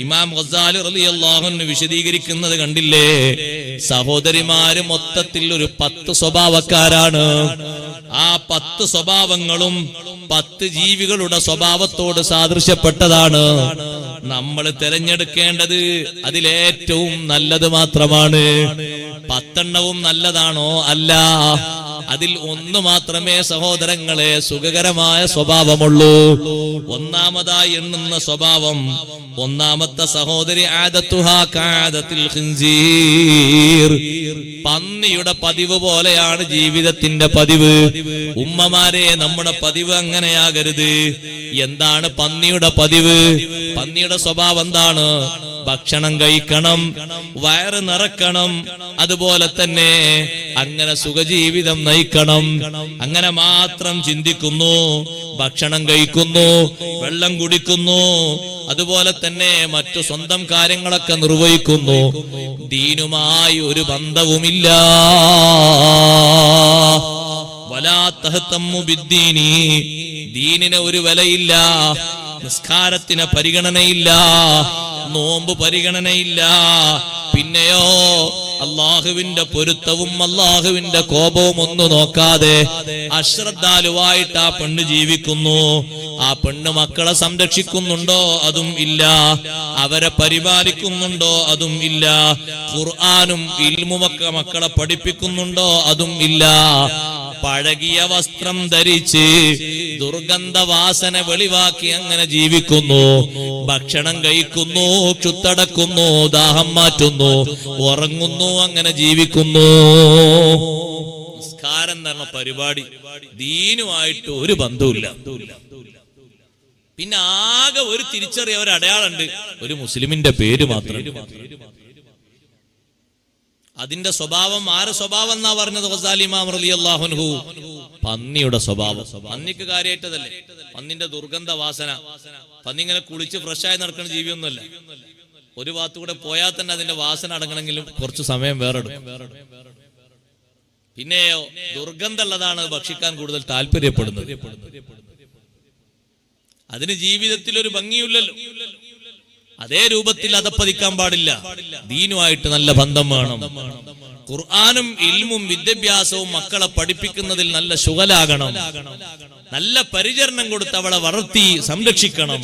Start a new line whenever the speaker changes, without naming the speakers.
ഇമാം ഗസാലി റളിയല്ലാഹു അൻഹു വിശദീകരിക്കുന്നത് കണ്ടില്ലേ? സഹോദരിമാര് മൊത്തത്തിൽ ഒരു 10 സ്വഭാവക്കാരാണ്. ആ 10 സ്വഭാവങ്ങളും 10 ജീവികളുടെ സ്വഭാവത്തോട് സാദൃശ്യപ്പെട്ടതാണ്. നമ്മൾ തിരഞ്ഞെടുക്കേണ്ടത് അതിലേറ്റവും നല്ലത് മാത്രമാണ്. 10 നല്ലതാണോ? അല്ല. അതിൽ ഒന്ന് മാത്രമേ സഹോദരങ്ങളെ സുഖകരമായ സ്വഭാവമുള്ളൂ. ഒന്നാമതായി എണ്ണുന്ന സ്വഭാവം, ഒന്നാമത്തെ സഹോദരി ആദത്തുഹാ കആദത്തിൽ ഖിൻസീർ, പന്നിയുടെ പതിവ് പോലെയാണ് ജീവിതത്തിന്റെ പതിവ്. ഉമ്മമാരെ, നമ്മുടെ പതിവ് അങ്ങനെയാകരുത്. എന്താണ് പന്നിയുടെ പതിവ്? പന്നിയുടെ സ്വഭാവം എന്താണ്? ഭക്ഷണം കഴിക്കണം, വയറ് നിറക്കണം, അതുപോലെ തന്നെ അങ്ങനെ സുഖജീവിതം നയിക്കണം. അങ്ങനെ മാത്രം ചിന്തിക്കുന്നു. ഭക്ഷണം കഴിക്കുന്നു, വെള്ളം കുടിക്കുന്നു, അതുപോലെ തന്നെ മറ്റു സ്വന്തം കാര്യങ്ങളൊക്കെ നിർവഹിക്കുന്നു. ദീനുമായി ഒരു ബന്ധവുമില്ല. വലാ തഹ്തമ്മു ബിദ്ദീനി, ദീനിന് ഒരു വിലയില്ല. നിസ്കാരത്തിന് പരിഗണനയില്ല, നോമ്പ് പരിഗണനയില്ല. പിന്നെയോ അള്ളാഹുവിന്റെ പൊരുത്തവും അള്ളാഹുവിന്റെ കോപവും ഒന്നും നോക്കാതെ അശ്രദ്ധാലുവായിട്ട് ആ പെണ്ണ് ജീവിക്കുന്നു. ആ പെണ്ണ് മക്കളെ സംരക്ഷിക്കുന്നുണ്ടോ? അതും ഇല്ല. അവരെ പരിപാലിക്കുന്നുണ്ടോ? അതും ഇല്ല. ഖുർആനും ഇൽമുമൊക്കെ മക്കളെ പഠിപ്പിക്കുന്നുണ്ടോ? അതും ഇല്ല. പഴകിയ വസ്ത്രം ധരിച്ച് ദുർഗന്ധവാസന വെളിവാക്കി അങ്ങനെ ജീവിക്കുന്നു. ഭക്ഷണം കഴിക്കുന്നു, ചുത്തടക്കുന്നു, ദാഹം മാറ്റുന്നു, ഉറങ്ങുന്നു, അങ്ങനെ ജീവിക്കുന്നു. നിസ്കാരം എന്ന് പറഞ്ഞ പരിപാടി ദീനുമായിട്ട് ഒരു ബന്ധവുമില്ല. പിന്നെ ആകെ ഒരു തിരിച്ചറിയ ഒരു അടയാളുണ്ട്, ഒരു മുസ്ലിമിന്റെ പേര് മാത്രം. അതിന്റെ സ്വഭാവം ആരെ സ്വഭാവം എന്നാ പറഞ്ഞത് ഗസാലി ഇമാം റളിയല്ലാഹു അൻഹു? പന്നിയുടെ സ്വഭാവം. പന്നിക്ക് കാര്യമായിട്ടതല്ലേ, പന്നിന്റെ ദുർഗന്ധ വാസന. പന്നി ഇങ്ങനെ കുളിച്ച് ഫ്രഷായി നടക്കുന്ന ജീവിയൊന്നുമല്ല. ഒരു ഭാഗത്തുകൂടെ പോയാൽ തന്നെ അതിന്റെ വാസന അടങ്ങണമെങ്കിലും കുറച്ച് സമയം വേറെ എടുക്കും. പിന്നെയോ ദുർഗന്ധമുള്ളതാണ് ഭക്ഷിക്കാൻ കൂടുതൽ താല്പര്യപ്പെടുന്നത്. അതിന് ജീവിതത്തിൽ ഒരു ഭംഗിയില്ലല്ലോ. അതേ രൂപത്തിൽ അതപ്പതിക്കാൻ പാടില്ല. ദീനുമായിട്ട് നല്ല ബന്ധം വേണം. ഖുർആനും ഇൽമും വിദ്യാഭ്യാസവും മക്കളെ പഠിപ്പിക്കുന്നതിൽ നല്ല ശുഗലാകണം. നല്ല പരിചരണം കൊടുത്ത് അവളെ വളർത്തി സംരക്ഷിക്കണം.